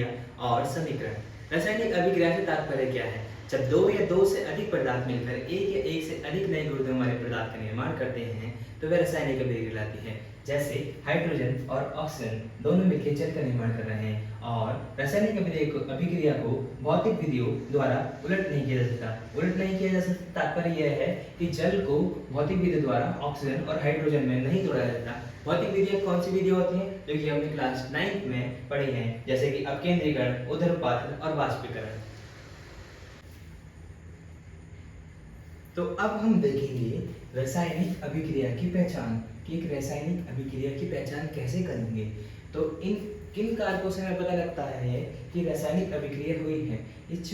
अभिक्रिया और समीकरण। रासायनिक अभिक्रिया से तात्पर्य क्या है? जब दो या दो से अधिक पदार्थ मिलकर एक या एक से अधिक नए गुणधर्म वाले पदार्थ का निर्माण करते हैं तो वह रासायनिक अभिक्रिया कहलाती है। जैसे हाइड्रोजन और ऑक्सीजन दोनों मिलकर जल का निर्माण कर रहे हैं और रासायनिक अभिक्रिया को भौतिक विधियों द्वारा उलट नहीं किया जा सकता। उलट नहीं किया जा सकता तात्पर्य यह है कि जल को भौतिक विधि द्वारा ऑक्सीजन और हाइड्रोजन में नहीं तोड़ा जा सकता। भौतिक विधियां कौन सी विधि होती हैं जो कि हमने क्लास 9 में पढ़ी हैं, जैसे कि अपकेंद्रीकरण, ऊर्ध्वपातन और वाष्पीकरण। तो अब हम देखेंगे रासायनिक अभिक्रिया की पहचान कि एक रासायनिक अभिक्रिया की पहचान कैसे करेंगे। तो इन किन कारकों से हमें पता लगता है कि रासायनिक अभिक्रिया हुई है। इस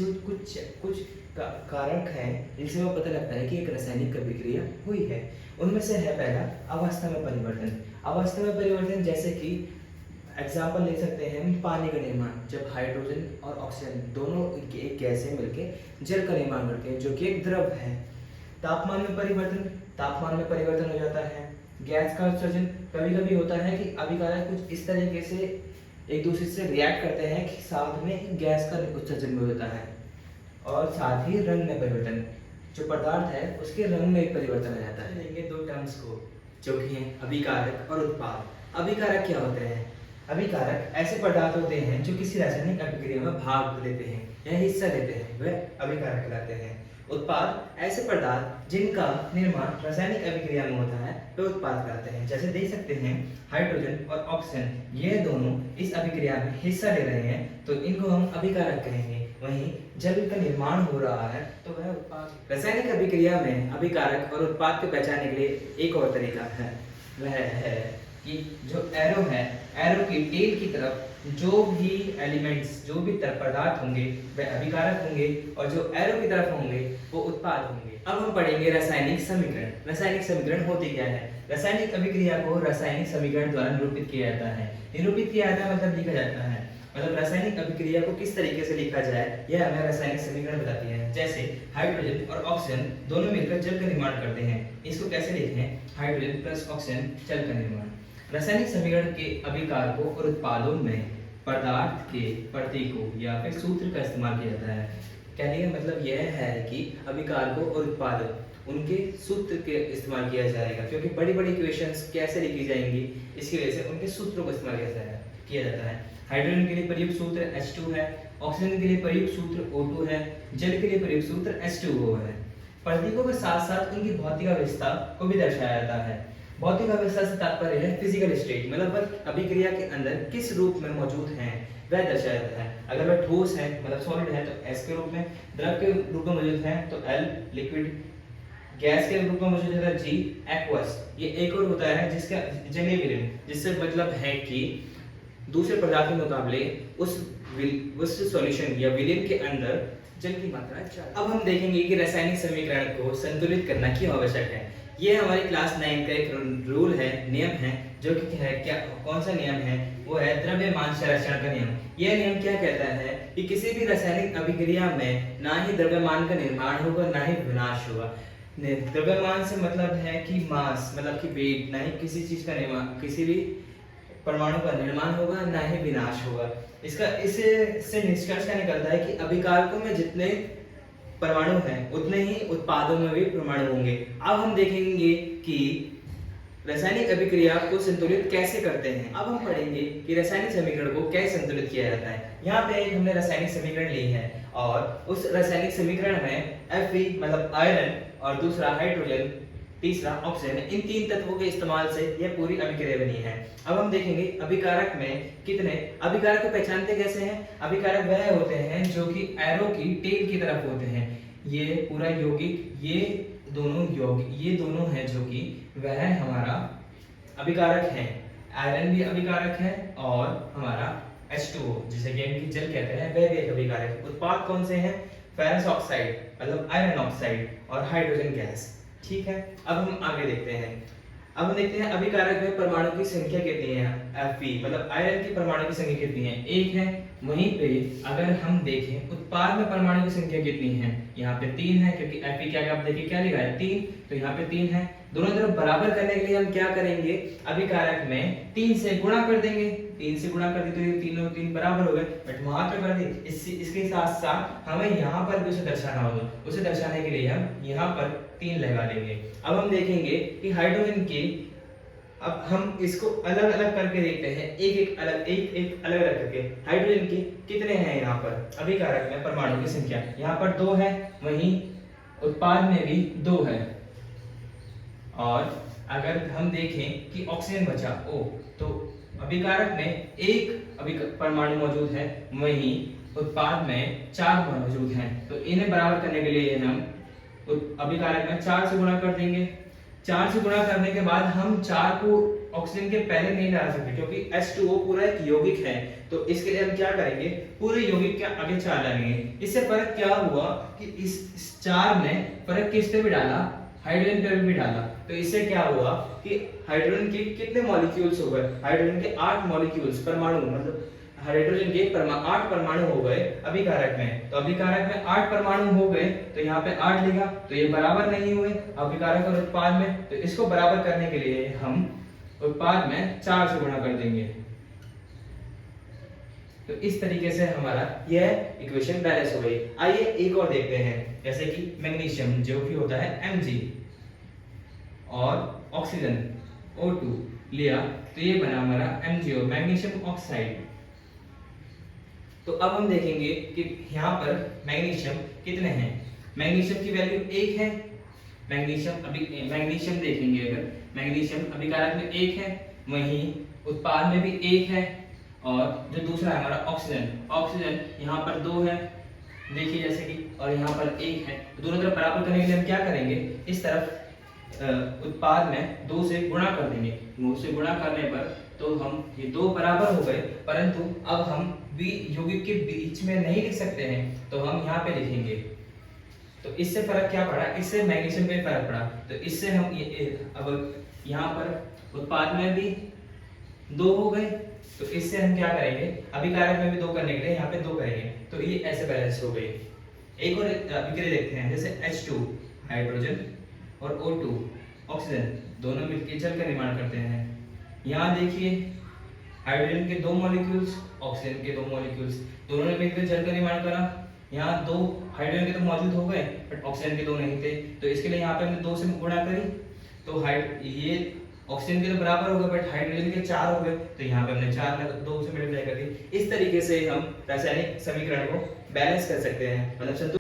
कुछ कारक हैं जिनसे हमें पता लगता है कि एक रासायनिक अभिक्रिया हुई है। उनमें से है पहला अवस्था में परिवर्तन। अवस्था में परिवर्तन जैसे कि एग्जाम्पल ले सकते हैं हम पानी का निर्माण। जब हाइड्रोजन और ऑक्सीजन दोनों एक गैस से मिलकर जल का निर्माण करते हैं जो कि एक द्रव है। तापमान में परिवर्तन, तापमान में परिवर्तन हो जाता है। गैस का उत्सर्जन, कभी कभी होता है कि अभिकारक कुछ इस तरीके से एक दूसरे से रिएक्ट करते हैं कि साथ में गैस का उत्सर्जन भी होता है। और साथ ही रंग में परिवर्तन, जो पदार्थ है उसके रंग में एक परिवर्तन आ जाता है। लेंगे दो टर्म्स को जो कि हैं अभिकारक और उत्पाद। अभिकारक क्या होते हैं? अभिकारक ऐसे पदार्थ होते हैं जो किसी रासायनिक अभिक्रिया में भाग लेते हैं या हिस्सा लेते हैं, वह अभिकारक कहलाते हैं। उत्पाद ऐसे पदार्थ जिनका निर्माण रासायनिक अभिक्रिया में होता है वे उत्पाद कहलाते हैं। जैसे देख सकते हैं हाइड्रोजन और ऑक्सीजन ये दोनों इस अभिक्रिया में हिस्सा ले रहे हैं तो इनको हम अभिकारक कहेंगे। वहीं जल का निर्माण हो रहा है तो वह उत्पाद। रासायनिक अभिक्रिया में अभिकारक और उत्पाद को पहचानने के लिए एक और तरीका है, वह है कि जो एरो है, एरो की टेल की तरफ जो भी एलिमेंट्स, जो भी पदार्थ होंगे वे अभिकारक होंगे और जो एरो की तरफ होंगे वो उत्पाद होंगे। अब हम पढ़ेंगे रासायनिक समीकरण। रासायनिक समीकरण होती क्या है? रासायनिक अभिक्रिया को रासायनिक समीकरण द्वारा निरूपित किया जाता है। निरूपित किया जाता है मतलब लिखा जाता है, मतलब रासायनिक अभिक्रिया को किस तरीके से लिखा जाए यह हमें रासायनिक समीकरण बताती है। जैसे हाइड्रोजन और ऑक्सीजन दोनों मिलकर जल का निर्माण करते हैं, इसको कैसे लिखते हैं? हाइड्रोजन प्लस ऑक्सीजन जल का निर्माण। रासायनिक समीकरण के अभिकारकों और उत्पादों में पदार्थ के प्रतीकों या फिर सूत्र का इस्तेमाल किया जाता है। कहने का मतलब यह है कि अभिकारकों और उत्पादों उनके सूत्र के इस्तेमाल किया जाएगा, क्योंकि बड़ी बड़ी इक्वेशंस कैसे लिखी जाएंगी इसकी वजह से उनके सूत्रों का इस्तेमाल किया जाता है। हाइड्रोजन के लिए प्रयुक्त सूत्र H2 है, ऑक्सीजन के लिए प्रयुक्त सूत्र O2 है, जल के लिए प्रयुक्त सूत्र H2O है। प्रतीकों के साथ साथ उनकी भौतिक अवस्था को भी दर्शाया जाता है। भौतिक अवस्था से तात्पर्य है फिजिकल स्टेट, मतलब वह अभिक्रिया के अंदर किस रूप में मौजूद हैं वह दर्शाया जाता है। अगर वह ठोस है मतलब सॉलिड है तो S के रूप में, द्रव के रूप में मौजूद है तो L लिक्विड, गैस के रूप में मौजूद है G एक्वस। ये एक और होता है जिसका जलीय विलीन, जिससे मतलब है कि दूसरे पदार्थ के मुकाबले उस सॉल्यूशन या विलीन के अंदर जल की मात्रा ज्यादा। अब हम देखेंगे कि रासायनिक समीकरण को संतुलित करना क्यों आवश्यक है। ये हमारी क्लास 9 का एक रूल है, नियम है, जो कि है क्या, कौन सा नियम है? वो है द्रव्यमान संरक्षण का नियम। यह नियम क्या कहता है कि किसी भी रासायनिक अभिक्रिया में ना ही द्रव्यमान का निर्माण होगा ना ही विनाश होगा। द्रव्यमान से मतलब है कि मास, मतलब कि वेट, ना ही किसी चीज का निर्माण, किसी भी परमाणु का निर्माण होगा ना ही विनाश होगा। इससे निष्कर्ष क्या निकलता है कि अभिकारकों में जितने परमाणु हैं उतने ही उत्पादों में भी परमाणु होंगे। अब हम देखेंगे कि रासायनिक अभिक्रिया को संतुलित कैसे करते हैं। अब हम पढ़ेंगे कि रासायनिक समीकरण को कैसे संतुलित किया जाता है। यहाँ पे एक हमने रासायनिक समीकरण ली है और उस रासायनिक समीकरण में Fe मतलब आयरन और दूसरा हाइड्रोजन, तीसरा ऑक्सीजन, इन तीन तत्वों के इस्तेमाल से यह पूरी अभिक्रिया बनी है। अब हम देखेंगे अभिकारक में कितने अभिकारक को पहचानते कैसे हैं। अभिकारक वह होते हैं जो कि एरो की टेल की तरफ होते हैं। ये पूरा यौगिक, ये दोनों हैं जो कि वह हमारा अभिकारक है। आयरन भी अभिकारक है और हमारा H2O जिसे कि हम जल कहते हैं वह भी एक अभिकारक। उत्पाद कौन से हैं? फेरस ऑक्साइड मतलब आयरन ऑक्साइड और हाइड्रोजन गैस। ठीक है, अब हम आगे देखते हैं। अब हम देखते हैं अभिकारक में परमाणु की संख्या कितनी है, Fe मतलब आयरन की परमाणु की संख्या कितनी है, एक है। वहीं पे अगर हम देखें उत्पाद में परमाणु की संख्या कितनी है, यहाँ पे 3 है, क्योंकि Fe क्या आप देखिए क्या लिखा है 3, तो यहाँ पे 3 है। दोनों तरफ बराबर करने के लिए हम क्या करेंगे, अभिकारक में 3 से गुणा कर देंगे, 3 से गुणा कर दी तो ये तीनों 3 बराबर हो गए, बट वहां पे कर दी। इसके साथ साथ हमें यहाँ पर भी उसे दर्शाना होगा, उसे दर्शाने के लिए हम यहाँ पर 3 लगा देंगे। अब हम देखेंगे कि हाइड्रोजन के, अब हम इसको अलग अलग करके देखते हैं, एक एक अलग अलग करके हाइड्रोजन के कितने हैं यहाँ पर अभिकारक में परमाणु की संख्या, यहाँ पर 2 है, वहीं उत्पाद में भी 2 है। और अगर हम देखें कि ऑक्सीजन बचा O, तो अभिकारक में एक परमाणु मौजूद है, वहीं उत्पाद में 4 मौजूद हैं। तो इन्हें बराबर करने के लिए हम अभिकारक में 4 से गुणा कर देंगे। 4 से गुणा करने के बाद हम 4 को ऑक्सीजन के पहले नहीं ला सकते, क्योंकि H2O पूरा एक यौगिक है, तो इसके लिए हम क्या करेंगे, पूरे यौगिक के आगे 4 डालेंगे। इससे फर्क क्या हुआ कि इस 4 ने फर्क किस पे भी डाला, हाइड्रोजन पे भी डाला। तो इससे क्या हुआ कि हाइड्रोजन के कितने मॉलिक्यूल्स हो गए, हाइड्रोजन के 8 मॉलिक्यूल्स परमाणु, मतलब हाइड्रोजन के 8 परमाणु हो गए अभिकारक में। तो अभिकारक में 8 परमाणु हो गए, तो यहाँ पे 8 लिखा, तो ये बराबर नहीं हुए अभिकारक और उत्पाद में, तो इसको बराबर करने के लिए हम उत्पाद में 4 से गुणा कर देंगे। तो इस तरीके से हमारा यह इक्वेशन बैलेंस हो गई। आइए एक और देखते हैं, जैसे कि मैग्नीशियम जो कि होता है Mg और ऑक्सीजन O2 लिया, तो ये बना हमारा MgO मैग्नीशियम ऑक्साइड। तो अब हम देखेंगे कि यहाँ पर मैग्नीशियम कितने हैं। मैग्नीशियम की वैल्यू 1 है, मैग्नीशियम देखेंगे, अगर मैग्नीशियम अभिकारक में 1 है, वहीं उत्पाद में भी 1 है, और जो दूसरा है हमारा ऑक्सीजन यहाँ पर 2 है, देखिए जैसे कि, और यहाँ पर 1 है। तो दोनों तरफ बराबर करने के लिए हम क्या करेंगे, इस तरफ उत्पाद में 2 से गुणा कर देंगे। 2 से गुणा करने पर तो हम ये 2 बराबर हो गए, परंतु अब हम यौगिक के बीच में नहीं लिख सकते हैं, तो हम यहाँ पे लिखेंगे। तो इससे फर्क क्या पड़ा, इससे मैग्नीशियम पे फर्क पड़ा, तो इससे हम अब यहाँ पर उत्पाद में भी 2 हो गए, तो इससे हम क्या करेंगे, अभिकारक में भी 2 करने के लिए यहाँ पे 2 करेंगे, तो ये ऐसे बैलेंस हो गई। एक और अभिक्रिया देखते हैं, जैसे H2 हाइड्रोजन और O2 ऑक्सीजन दोनों मिलकर जल का निर्माण करते हैं। यहाँ देखिए हाइड्रोजन के 2 मॉलिक्यूल्स, ऑक्सीजन के 2 मॉलिक्यूल्स, दोनों ने मिलकर जल का निर्माण करा। यहाँ 2 हाइड्रोजन के तो मौजूद हो गए, बट ऑक्सीजन के 2 नहीं थे, तो इसके लिए यहाँ पे हमने 2 से गुणा करी, तो ये ऑक्सीजन के तो बराबर हो गए, बट हाइड्रोजन के 4 हो गए, तो यहाँ पे हमने 4 2 से मल्टीप्लाई कर दी। इस तरीके से हम रासायनिक समीकरण को बैलेंस कर सकते हैं, मतलब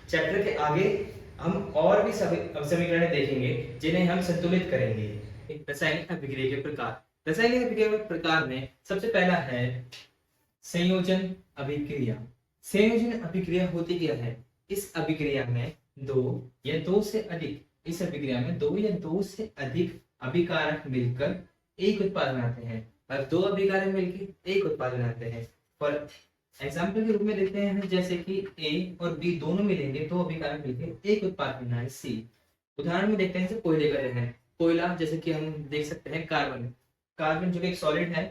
चैप्टर के आगे हम और भी समीकरण देखेंगे जिन्हें हम संतुलित करेंगे। रासायनिक अभिक्रिया के प्रकार, रासायनिक अभिक्रिया के प्रकार में सबसे पहला है संयोजन अभिक्रिया। संयोजन अभिक्रिया होती क्या है, इस अभिक्रिया में 2 या 2 से अधिक, इस अभिक्रिया में 2 या 2 से अधिक अभिकारक मिलकर एक उत्पाद बनाते हैं, और 2 अभिकारक मिलकर एक उत्पाद बनाते हैं। पर एग्जाम्पल के रूप में देखते हैं, जैसे कि A और B दोनों मिलेंगे, 2 अभिकारक मिलकर एक उत्पाद बना है C। उदाहरण में देखते हैं, जैसे कोयले का दहन, कोयला जैसे कि हम देख सकते हैं, कार्बन जो कि एक सॉलिड है,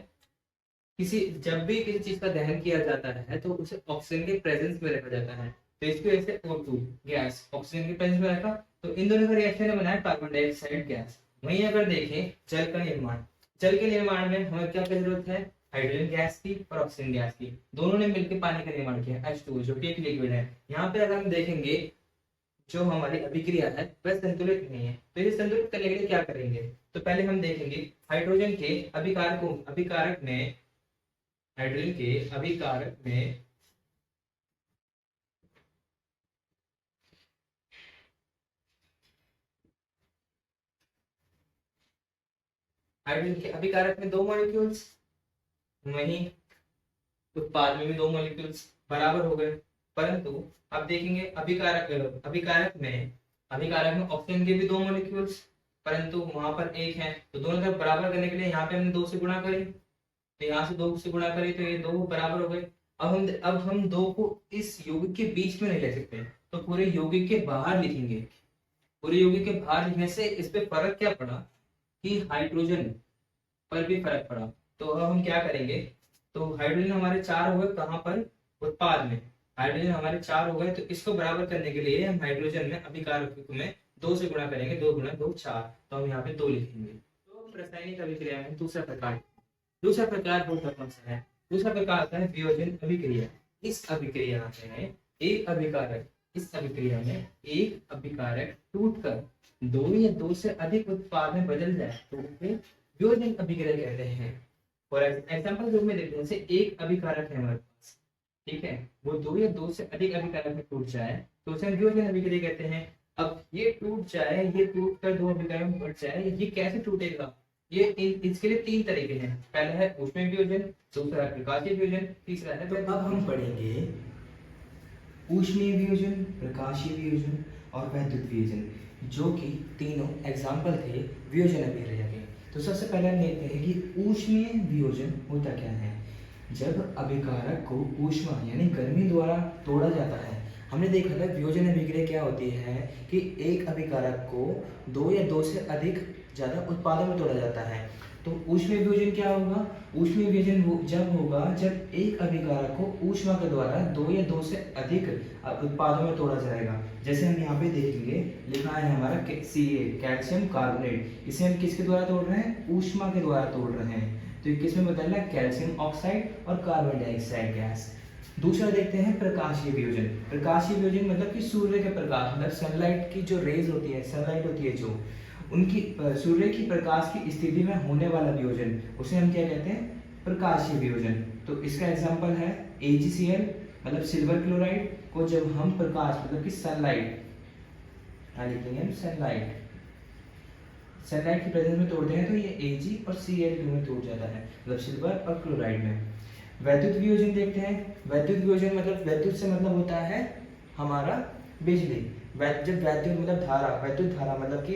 जब भी किसी चीज का दहन किया जाता है तो उसे ऑक्सीजन के प्रेजेंस में रखा जाता है, तो इसकी वजह से O2 गैस ऑक्सीजन के प्रेजेंस में रखा, तो इन दोनों का रिएक्शन ने बनाया कार्बन डाइऑक्साइड गैस। वहीं अगर देखें जल का निर्माण, जल के निर्माण में हमें क्या जरूरत है, हाइड्रोजन गैस की और ऑक्सीजन गैस की, दोनों ने मिलकर पानी का निर्माण किया H2O, जो कि एक लिक्विड है। यहाँ पे अगर हम देखेंगे जो हमारी अभिक्रिया है वह संतुलित नहीं है, तो इसे संतुलित करने के लिए क्या करेंगे, तो पहले हम देखेंगे हाइड्रोजन के अभिकारक में हाइड्रोजन के अभिकारक में हाइड्रोजन के अभिकारक में 2 मॉलिक्यूल्स, वहीं उत्पाद में भी 2 मॉलिक्यूल्स बराबर हो गए, परंतु अब देखेंगे अभिकारक में ऑक्सीजन के भी 2 मॉलिक्यूल्स, परंतु वहां पर 1 है, तो दोनों तरफ बराबर करने के लिए यहाँ पे हमने 2 से गुणा करी, तो यहाँ से 2 से गुणा करी, तो ये 2 बराबर हो गए। अब हम 2 को इस यौगिक के बीच में नहीं ले सकते, तो पूरे यौगिक के बाहर लिखेंगे। पूरे यौगिक के बाहर लिखने से इस पे फर्क क्या पड़ा कि हाइड्रोजन पर भी फर्क पड़ा। तो अब हम क्या करेंगे, तो हाइड्रोजन हमारे 4 हो गए कहाँ पर, उत्पाद में। हाइड्रोजन हमारे 4 हो गए, तो इसको बराबर करने के लिए हम हाइड्रोजन में अभिकारक में 2 से गुणा करेंगे, 2 गुणा 2 4, तो हम यहाँ पे 2 लिखेंगे। तो हम रासायनिक अभिक्रिया में दूसरा प्रकार होता कौन सा है, दूसरा प्रकार आता है वियोजन अभिक्रिया। इस अभिक्रिया में एक अभिकारक इस अभिक्रिया में एक अभिकारक टूटकर 2 या 2 से अधिक उत्पाद में बदल जाए तो उसे वियोजन अभिक्रिया कहते हैं। फॉर एग्जाम्पल रूप में देखते हैं, जैसे एक अभिकारक है हमारे पास, ठीक है, वो 2 या 2 से अधिक अभिकारक में टूट जाए तो उसे हम वियोजन अभिक्रिया कहते हैं। अब ये टूट जाए, ये टूट कर 2 अभिकारक में बढ़ जाए, ये कैसे टूटेगा, ये इसके लिए 3 तरीके हैं। पहला है ऊष्मीय वियोजन, दूसरा है प्रकाशीय वियोजन, तीसरा है। तो अब हम पढ़ेंगे ऊष्मीय वियोजन, प्रकाशीय वियोजन और वैद्युत वियोजन, जो कि तीनों एग्जाम्पल थे वियोजन अभिक्रिया के। तो सबसे पहले हम देखते हैं कि ऊष्मीय वियोजन होता क्या है। जब अभिकारक को ऊष्मा यानी गर्मी द्वारा तोड़ा जाता है, हमने देखा था वियोजन अभिक्रिया क्या होती है कि एक अभिकारक को 2 या 2 से अधिक ज़्यादा उत्पादों में तोड़ा जाता है। तो ऊष्मीय वियोजन क्या होगा, ऊष्मीय वियोजन जब होगा जब एक अभिकारक को ऊष्मा के द्वारा 2 या 2 से अधिक उत्पादों में तोड़ा जाएगा। जैसे हम यहाँ पे देखेंगे, लिखा है हमारा Ca कैल्शियम कार्बोनेट, इसे हम किसके द्वारा तोड़ रहे हैं, ऊष्मा के द्वारा तोड़ रहे हैं। तो किस में बदल रहा है, कैल्शियम ऑक्साइड और कार्बन डाइऑक्साइड गैस। दूसरा देखते हैं प्रकाशीय वियोजन। प्रकाशीय वियोजन मतलब कि सूर्य के प्रकाश, मतलब सनलाइट की जो रेज होती है, सनलाइट होती है जो, उनकी सूर्य की प्रकाश की स्थिति में होने वाला वियोजन, उसे हम क्या कहते हैं, प्रकाशीय वियोजन। तो इसका एग्जांपल है AgCl मतलब सिल्वर क्लोराइड को जब हम प्रकाश मतलब कि सनलाइट, लिखेंगे हम सनलाइट की प्रेजेंस में तोड़ते हैं तो ये Ag और Cl2 में टूट जाता है, मतलब सिल्वर और क्लोराइड में। वैद्युत वियोजन देखते हैं। वैद्युत वियोजन मतलब वैद्युत से मतलब होता है हमारा बिजली। जब वैद्युत धारा मतलब कि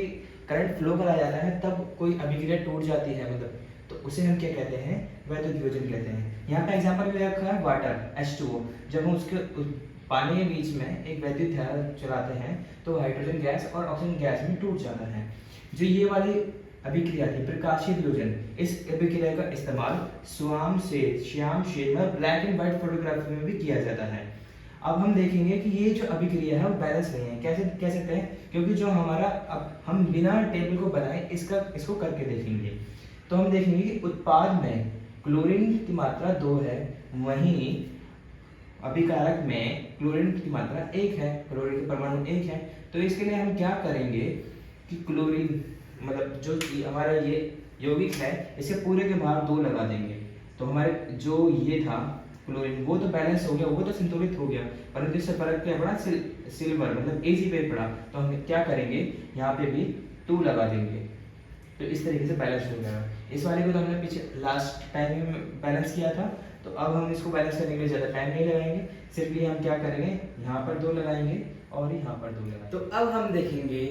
करंट फ्लो करा जाता है तब कोई अभिक्रिया टूट जाती है, मतलब तो उसे हम क्या कहते हैं, वैद्युत वियोजन कहते हैं। यहाँ पे एग्जांपल भी रखा है वाटर H2O, जब हम उसके पानी के बीच में एक वैद्युत धारा चलाते हैं तो हाइड्रोजन गैस और ऑक्सीजन गैस में टूट जाता है। जो ये वाली अभिक्रिया थी प्रकाशीय वियोजन, इस अभिक्रिया का इस्तेमाल श्याम शेड में ब्लैक एंड व्हाइट फोटोग्राफी में भी किया जाता है। अब हम देखेंगे कि ये जो अभिक्रिया है वो बैलेंस नहीं है। कैसे कह सकते हैं, क्योंकि जो हमारा, अब हम बिना टेबल को बनाए इसको करके देखेंगे। तो हम देखेंगे कि उत्पाद में क्लोरीन की मात्रा 2 है, वहीं अभिकारक में क्लोरीन की मात्रा 1 है, क्लोरीन के परमाणु 1 है। तो इसके लिए हम क्या करेंगे कि क्लोरीन मतलब जो हमारा ये यौगिक है इसे पूरे के बाहर 2 लगा देंगे, तो हमारे जो ये था क्लोरीन वो तो बैलेंस हो गया, वो तो संतुलित हो गया, परंतु इससे फर्क क्या पड़ा, सिल्वर मतलब Ag पे पड़ा। तो हम क्या करेंगे, यहाँ पे भी 2 लगा देंगे, तो इस तरीके से बैलेंस हो गया। इस वाले को तो हमने पीछे लास्ट टाइम में बैलेंस किया था, तो अब हम इसको बैलेंस करने के लिए ज़्यादा टाइम नहीं लगाएंगे, सिर्फ ये हम क्या करेंगे, यहाँ पर 2 लगाएंगे और यहाँ पर 2 लगाएंगे। तो अब हम देखेंगे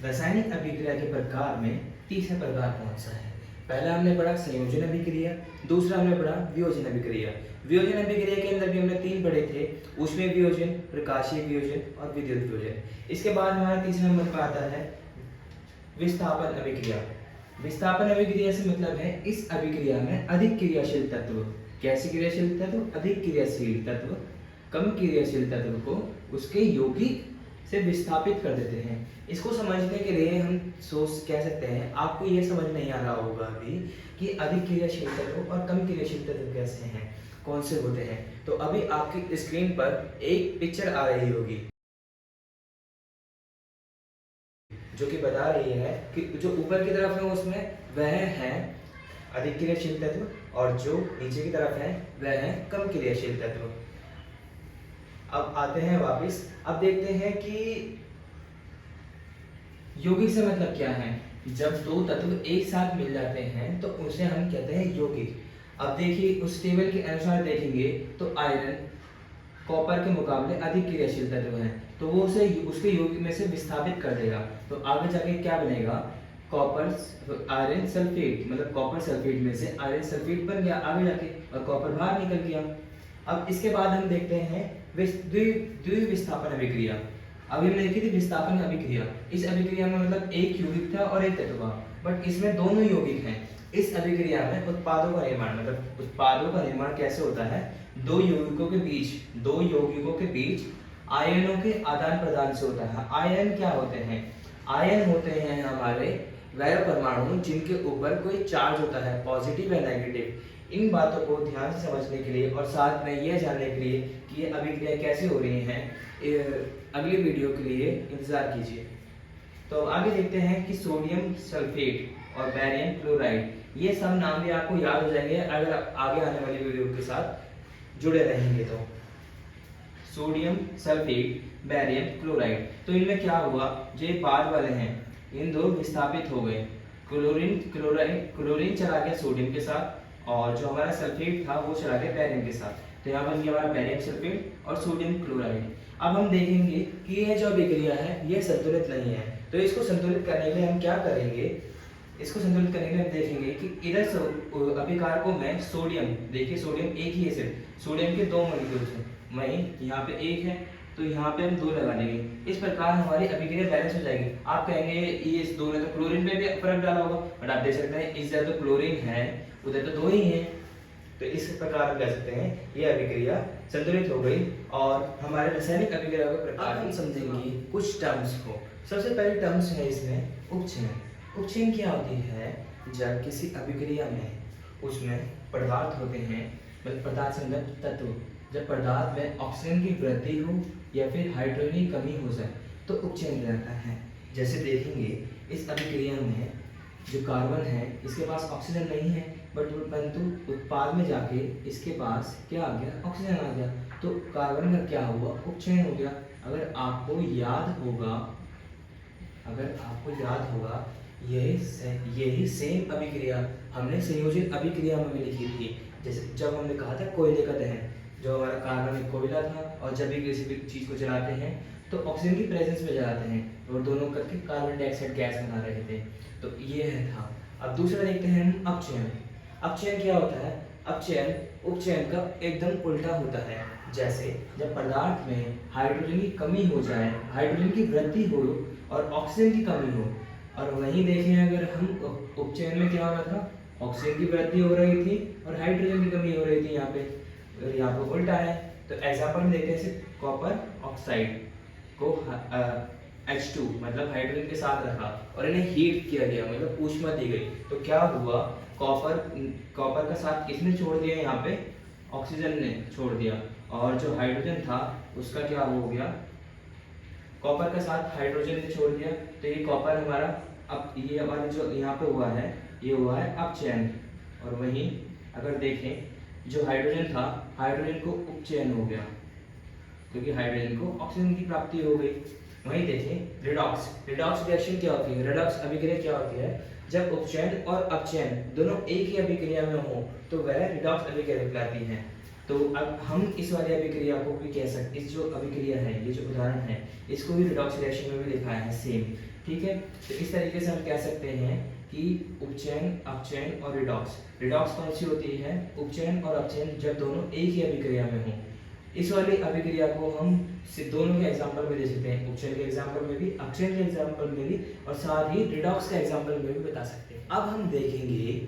रासायनिक अभिक्रिया के प्रकार में तीसरा प्रकार कौन सा है। पहला हमने पढ़ा संयोजन अभिक्रिया, दूसरा हमने पढ़ा वियोजन अभिक्रिया। वियोजन अभिक्रिया के अंदर भी हमने 3 पढ़े थे, ऊष्मीय वियोजन, प्रकाशीय वियोजन और विद्युत वियोजन। इसके बाद हमारा तीसरा नंबर पर आता है विस्थापन अभिक्रिया। विस्थापन अभिक्रिया से मतलब है इस अभिक्रिया में अधिक क्रियाशील तत्व, कैसे क्रियाशील तत्व, अधिक क्रियाशील तत्व कम क्रियाशील तत्व को उसके यौगिक से विस्थापित कर देते हैं। इसको समझने के लिए हम कह सकते हैं, आपको ये समझ नहीं आ रहा होगा अभी कि अधिक क्रियाशील तत्व और कम क्रियाशील तत्व कैसे हैं, कौन से होते हैं। तो अभी आपकी स्क्रीन पर एक पिक्चर आ रही होगी जो कि बता रही है कि जो ऊपर की तरफ है उसमें वह है अधिक क्रियाशील तत्व और जो नीचे की तरफ है वह है कम क्रियाशील तत्व। अब आते हैं वापस, अब देखते हैं कि यौगिक से मतलब क्या है। जब 2 तत्व एक साथ मिल जाते हैं तो उसे हम कहते हैं यौगिक। अब देखिए उस टेबल के अनुसार देखेंगे तो आयरन कॉपर के मुकाबले अधिक क्रियाशील तत्व हैं, तो वो उसे उसके यौगिक में से विस्थापित कर देगा। तो आगे जाके क्या बनेगा, कॉपर आयरन सल्फेट, मतलब कॉपर सल्फेट में से आयरन सल्फेट बन गया आगे जाके, और कॉपर बाहर निकल गया। अब इसके बाद हम देखते हैं द्विविस्थापन अभिक्रिया। अभी हमने देखी थी विस्थापन अभिक्रिया। इस अभिक्रिया में मतलब एक यौगिक था और एक तत्व, बट इसमें दोनों यौगिक हैं। इस अभिक्रिया में उत्पादों का निर्माण, मतलब उत्पादों का निर्माण कैसे होता है, दो यौगिकों के बीच आयनों के आदान प्रदान से होता है। आयन क्या होते हैं, आयन होते हैं हमारे वह परमाणु जिनके ऊपर कोई चार्ज होता है, पॉजिटिव या नेगेटिव। इन बातों को ध्यान से समझने के लिए और साथ में यह जानने के लिए कि ये अभिक्रिया कैसे हो रही हैं, अगली वीडियो के लिए इंतजार कीजिए। तो आगे देखते हैं कि सोडियम सल्फेट और बैरियम क्लोराइड, ये सब नाम भी आपको याद हो जाएंगे अगर आप आगे आने वाली वीडियो के साथ जुड़े रहेंगे। तो सोडियम सल्फेट, बैरियम क्लोराइड, तो इनमें क्या हुआ, जो बाद वाले हैं इन दो विस्थापित हो गए। क्लोरीन चला गया सोडियम के साथ और जो हमारा सल्फेट था वो चला गया बैरियम के साथ। तो यहाँ बन गया हमारा बैरियम सल्फेट और सोडियम क्लोराइड। अब हम देखेंगे कि ये जो अभिक्रिया है ये संतुलित नहीं है, तो इसको संतुलित करने के लिए हम क्या करेंगे, इसको संतुलित करने के लिए हम देखेंगे कि इधर अभिकारकों में सोडियम, देखिए सोडियम एक ही एसिड, सोडियम के दो मॉलिक्यूल्स हैं, वहीं यहाँ पे एक है तो यहाँ पे हम दो लगा देंगे। इस प्रकार हमारी अभिक्रिया बैलेंस हो जाएगी। आप कहेंगे ये इस दो ने तो क्लोरीन पे भी फर्क डाला होगा, बट आप देख सकते हैं इधर तो क्लोरीन है उधर तो दो ही है, तो इस प्रकार हम कह सकते हैं ये अभिक्रिया संतुलित हो गई। और हमारे रासायनिक अभिक्रिया के प्रकार हम समझेंगे कुछ टर्म्स को। सबसे पहली टर्म्स है इसमें उपचयन। उपचयन क्या होती है, जब किसी अभिक्रिया में उसमें पदार्थ होते हैं, मतलब पदार्थ संदर्भ तत्व, जब पदार्थ में ऑक्सीजन की वृद्धि हो या फिर हाइड्रोजन की कमी हो जाए तो उपचयन रहता है। जैसे देखेंगे इस अभिक्रिया में जो कार्बन है इसके पास ऑक्सीजन नहीं है, बट परंतु उत्पाद में जाके इसके पास क्या आ गया, ऑक्सीजन आ गया, तो कार्बन का क्या हुआ, उपचयन हो गया। अगर आपको याद होगा यही सेम अभिक्रिया हमने संयोजित अभिक्रिया में भी लिखी थी। जैसे जब हमने कहा था कोयले का दहन, जो हमारा कार्बन एक कोयला था और जब भी किसी भी चीज़ को जलाते हैं तो ऑक्सीजन की प्रेजेंस में जलाते हैं और दोनों करके कार्बन डाइऑक्साइड गैस बना रहे थे। तो ये था। अब दूसरा देखते हैं हम अपचयन। अपचयन क्या होता है, अपचयन उपचयन का एकदम उल्टा होता है। जैसे जब पदार्थ में हाइड्रोजन की कमी हो जाए, हाइड्रोजन की वृद्धि हो और ऑक्सीजन की कमी हो, और वहीं देखें अगर हम उपचयन में क्या हो रहा था, ऑक्सीजन की वृद्धि हो रही थी और हाइड्रोजन की कमी हो रही थी यहाँ पे, और यहाँ पे उल्टा है। तो एग्जाम्पल देखते हैं, कॉपर ऑक्साइड को H2 मतलब हाइड्रोजन के साथ रखा और इन्हें हीट किया गया, मतलब ऊष्मा दी गई, तो क्या हुआ, कॉपर का साथ किसने छोड़ दिया, यहाँ पे ऑक्सीजन ने छोड़ दिया, और जो हाइड्रोजन था उसका क्या हो गया, कॉपर का साथ हाइड्रोजन ने छोड़ दिया। तो ये कॉपर हमारा, अब ये हमारा जो यहाँ पे हुआ है ये हुआ है अपचयन। और वहीं अगर देखें जो हाइड्रोजन था, हाइड्रोजन को उपचयन हो गया क्योंकि हाइड्रोजन को ऑक्सीजन की प्राप्ति हो गई। वहीं देखें रिडॉक्स, रिडॉक्स रिएक्शन क्या होती है, रिडॉक्स अभिक्रिया क्या होती है, जब उपचयन और अपचयन दोनों एक ही अभिक्रिया में हो तो वह रिडॉक्स अभिक्रिया कहलाती है। तो अब हम इस वाली अभिक्रिया को भी कह सकते, इस जो अभिक्रिया है, ये जो उदाहरण है, इसको भी रिडॉक्स रिएक्शन में भी लिखा है सेम, ठीक है। तो इस तरीके से हम कह सकते हैं कि उपचयन, अपचयन और रिडॉक्स। रिडॉक्स कौन सी होती है, उपचयन और अपचयन जब दोनों एक ही अभिक्रिया में हो। इस वाली अभिक्रिया को हम दोनों के एग्जांपल में दे सकते हैं, उपचयन के एग्जांपल में भी, अपचयन के एग्जांपल में भी, और साथ ही रिडॉक्स का एग्जांपल में भी बता सकते हैं। अब हम देखेंगे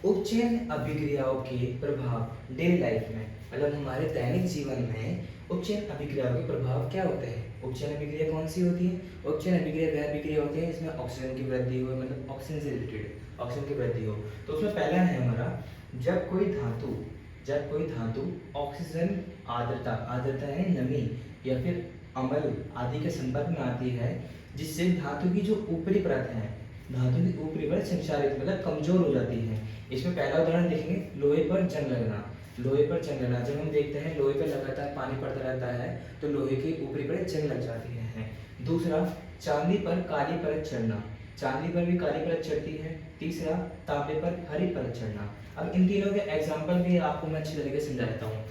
उपचयन अभिक्रियाओं के प्रभाव डेली लाइफ में, मतलब हमारे दैनिक जीवन में उपचयन अभिक्रियाओं के प्रभाव क्या होते हैं। उपचयन अभिक्रिया कौन सी होती है, उपचयन अभिक्रिया वह अभिक्रिया होती है जिसमें ऑक्सीजन की वृद्धि हो, मतलब ऑक्सीजन से रिलेटेड ऑक्सीजन की वृद्धि हो। तो उसमें पहला है हमारा, जब कोई धातु ऑक्सीजन आर्द्रता है नमी या फिर अम्ल आदि के संपर्क में आती है, जिससे धातु की जो ऊपरी परत है, धातु की ऊपरी परत संक्षारित मतलब कमजोर हो जाती है। इसमें पहला उदाहरण देखेंगे लोहे पर जंग लगना। लोहे पर जंग लगना, जब हम देखते हैं लोहे पर लगातार पानी पड़ता रहता है तो लोहे की ऊपरी परत जंग लग जाती है। दूसरा, चांदी पर काली परत चढ़ना, चांदी पर भी काली परत चढ़ती है। तीसरा, तांबे पर हरी परत चढ़ना। अब इन तीनों के एग्जाम्पल भी आपको मैं अच्छी तरीके से समझा देता हूँ।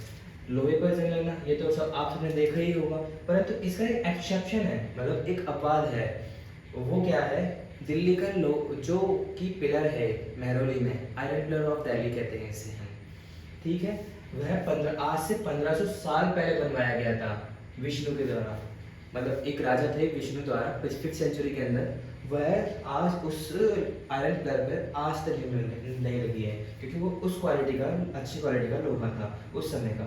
लोहे पर जंग लगना ये तो सब आप सबने देखा ही होगा, परंतु इसका एक एक्सेप्शन है, मतलब एक अपवाद है। वो क्या है, दिल्ली का जो की पिलर है मेहरौली में, आयरन पिलर ऑफ दिल्ली कहते हैं इसे हम, ठीक है। वह आज से 1500 साल पहले बनवाया गया था विष्णु के द्वारा। मतलब एक राजा थे विष्णु द्वारा 5th सेंचुरी के अंदर, वह आज उस आयरन कलर पर आज तक नहीं लगी है, क्योंकि वो उस क्वालिटी का, अच्छी क्वालिटी का लोहा था उस समय का।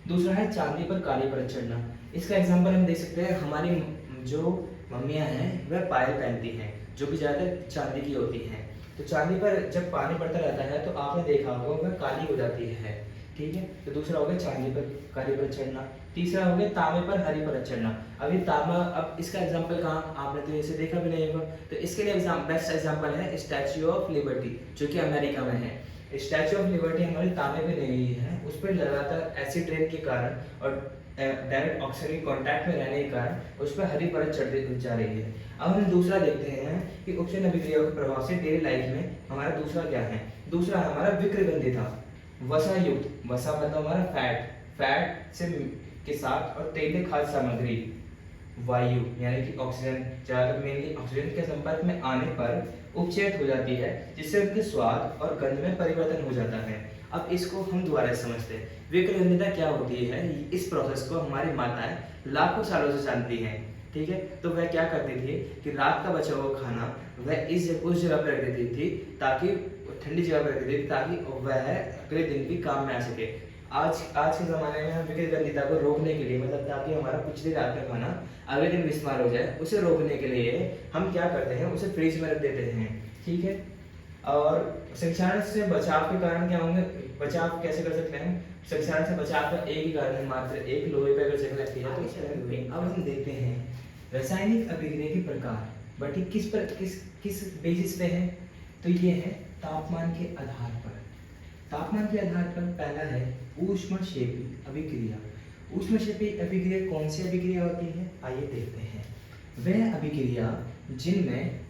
दूसरा है चांदी पर काली परत चढ़ना। इसका एग्जांपल हम देख सकते हैं, हमारी जो मम्मियाँ हैं वह पायल पहनती हैं जो कि ज़्यादातर चांदी की होती हैं। तो चांदी पर जब पानी पड़ता रहता है तो आपने देखा होगा वह काली हो जाती है, ठीक है। तो दूसरा हो गया चांदी पर काली परत चढ़ना। तीसरा हो गया तांबे पर हरी परत चढ़ना। अभी तांबा, अब इसका एग्जांपल कहाँ, आपने तो इसे देखा भी नहीं होगा। तो इसके लिए बेस्ट एग्जांपल है स्टैच्यू ऑफ लिबर्टी, जो कि अमेरिका में है। स्टैच्यू ऑफ लिबर्टी हमारे तांबे में नहीं है, उस पर लगातार एसिड रेन के कारण और डायरेक्ट ऑक्सीजन के कांटेक्ट में रहने के कारण उस पर हरी परत चढ़ती जा रही है। अब हम दूसरा देखते हैं कि उपचयन अभिक्रियाओं के प्रभाव से डेली लाइफ में हमारा दूसरा क्या है। दूसरा है हमारा विक्रगंधिता, वसा युक्त, वसा मतलब हमारा फैट, फैट से के साथ और तेलीय खाद्य सामग्री, वायु यानी कि ऑक्सीजन, ज्यादातर मेनली ऑक्सीजन के संपर्क में आने पर उपचयित हो जाती है, जिससे उनके स्वाद और गंध में परिवर्तन हो जाता है। अब इसको हम दोबारा समझते हैं, विक्रगंधिता क्या होती है। इस प्रोसेस को हमारी माताएं लाखों सालों से जानती हैं, ठीक है। तो वह क्या करती थी कि रात का बचा हुआ खाना वह उस जगह पर रख देती थी, ताकि ठंडी जगह पर रख देती थी, ताकि वह अगले दिन भी काम में आ सके। आज के ज़माने में हम विक्रगंधिता को रोकने के लिए, मतलब ताकि हमारा पिछली रात का खाना अगले दिन इस्तेमाल हो जाए, उसे रोकने के लिए हम क्या करते हैं, उसे फ्रिज में रख देते हैं, ठीक है। और शिक्षाण से बचाव के कारण क्या होंगे, बचाव कैसे कर सकते हैं। शिक्षाण से बचाव का एक ही कारण है, मात्र एक, लोहे पे अगर जंग लगती है तो। अब हम देखते हैं रासायनिक अभिक्रिया के प्रकार, बट ये किस बेसिस पे है। तो ये है तापमान के आधार पर। तापमान के आधार पर पहला है ऊष्मक्षेपी अभिक्रिया। ऊष्मक्षेपी अभिक्रिया कौन सी अभिक्रिया होती है, आइए देखते हैं। वह अभिक्रिया जिनमें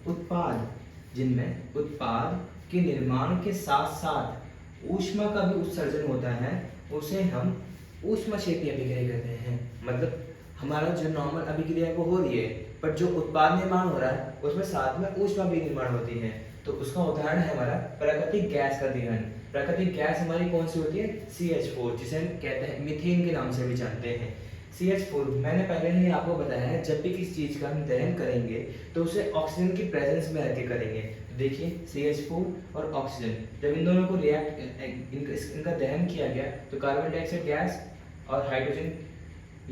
उत्पाद के निर्माण के साथ साथ ऊष्मा का भी उत्सर्जन होता है, उसे हम ऊष्मक्षेपी अभिक्रिया कहते हैं। मतलब हमारा जो नॉर्मल अभिक्रिया को हो रही है, पर जो उत्पाद निर्माण हो रहा है उसमें साथ में ऊष्मा भी निर्माण होती है। तो उसका उदाहरण है हमारा प्राकृतिक गैस का दहन। प्राकृतिक गैस हमारी कौन सी होती है, CH4, जिसे हम कहते हैं मीथेन के नाम से भी जानते हैं। CH4 मैंने पहले ही आपको बताया है, जब भी किसी चीज का हम दहन करेंगे तो उसे ऑक्सीजन की प्रेजेंस में रह के करेंगे। तो देखिए CH4 और ऑक्सीजन, जब इन दोनों को इनका दहन किया गया तो कार्बन डाइऑक्साइड गैस और हाइड्रोजन,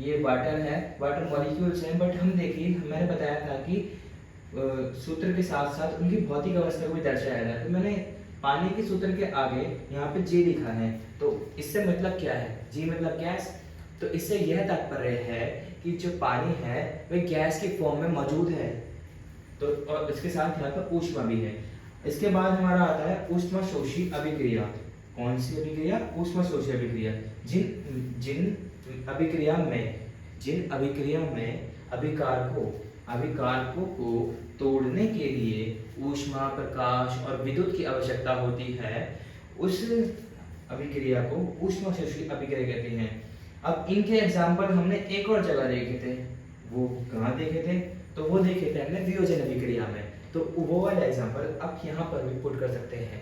ये वाटर है, वाटर मॉलिक्यूल्स हैं। बट हम देखिए, मैंने बताया था कि सूत्र के साथ साथ उनकी भौतिक अवस्था को भी दर्शाया जाए। तो मैंने पानी के सूत्र के आगे यहाँ पे G लिखा है, तो इससे मतलब क्या है, G मतलब गैस। तो इससे यह तात्पर्य है कि जो पानी है वह गैस के फॉर्म में मौजूद है। तो और इसके साथ यहाँ पर ऊष्मा भी है। इसके बाद हमारा आता है ऊष्माशोषी अभिक्रिया। कौन सी अभिक्रिया, ऊष्माशोषी अभिक्रिया। जिन अभिक्रिया में अभिकारकों को तोड़ने के लिए ऊष्मा, प्रकाश और विद्युत की आवश्यकता होती है, उस अभिक्रिया को ऊष्माशोषी अभिक्रिया कहते हैं। अब इनके एग्जाम्पल हमने एक और जगह देखे थे, वो कहाँ देखे थे, तो वो देखे थे हमने वियोजन अभिक्रिया में। तो वो वाला एग्जाम्पल आप यहाँ पर भी पुट कर सकते हैं।